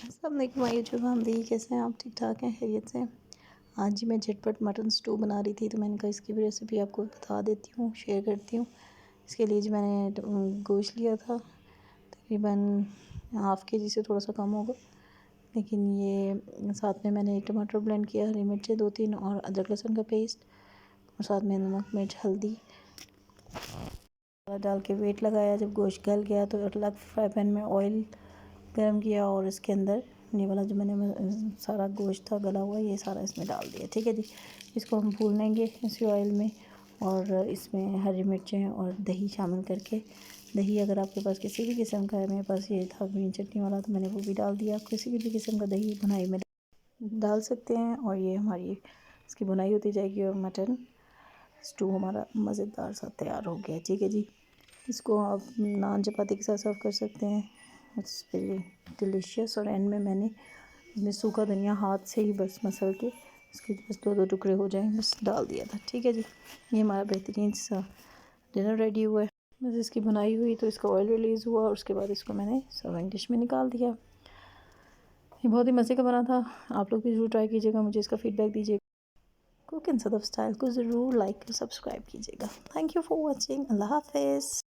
अस्सलाम वालेकुम my YouTube family, कैसे हैं आप? ठीक ठाक हैं, खैरियत से? आज जी मैं झटपट मटन स्टू बना रही थी, तो मैंने कहा इसकी भी रेसिपी आपको बता देती हूँ, शेयर करती हूँ। इसके लिए जी मैंने गोश्त लिया था, तकरीबन हाफ़ के जी से थोड़ा सा कम होगा, लेकिन ये साथ में मैंने एक टमाटर ब्लेंड किया, हरी मिर्चें 2-3 और अदरक लहसुन का पेस्ट, और साथ में नमक मिर्च हल्दी डाल के वेट लगाया। जब गोश्त गल गया तो अलग फ्राई पैन में ऑयल गरम किया और इसके अंदर ये वाला जो मैंने सारा गोश्त था गला हुआ, ये सारा इसमें डाल दिया। ठीक है जी, इसको हम भून लेंगे इसी ऑयल में, और इसमें हरी मिर्चें और दही शामिल करके, दही अगर आपके पास किसी भी किस्म का है, मेरे पास ये था ग्रीन चटनी वाला, तो मैंने वो भी डाल दिया। किसी भी किस्म का दही बुनाई में डाल सकते हैं, और ये हमारी इसकी बुनाई होती जाएगी और मटन स्टू हमारा मज़ेदार सा तैयार हो गया। ठीक है जी, इसको आप नान चपाती के साथ सर्व कर सकते हैं। It's very delicious. और एंड में मैंने इसमें सूखा धनिया हाथ से ही बस मसल के इसके बस 2-2 टुकड़े हो जाएं बस डाल दिया था। ठीक है जी, ये हमारा बेहतरीन सा डिनर रेडी हुआ है। बस इसकी बुनाई हुई तो इसका ऑयल रिलीज़ हुआ, और उसके बाद इसको मैंने सर्विंग डिश में निकाल दिया। ये बहुत ही मज़े का बना था, आप लोग भी ज़रूर ट्राई कीजिएगा, मुझे इसका फ़ीडबैक दीजिएगा। कुक इन सदफ स्टाइल को ज़रूर लाइक और सब्सक्राइब कीजिएगा। Thank you for watching. अल्लाह हाफ़िज़।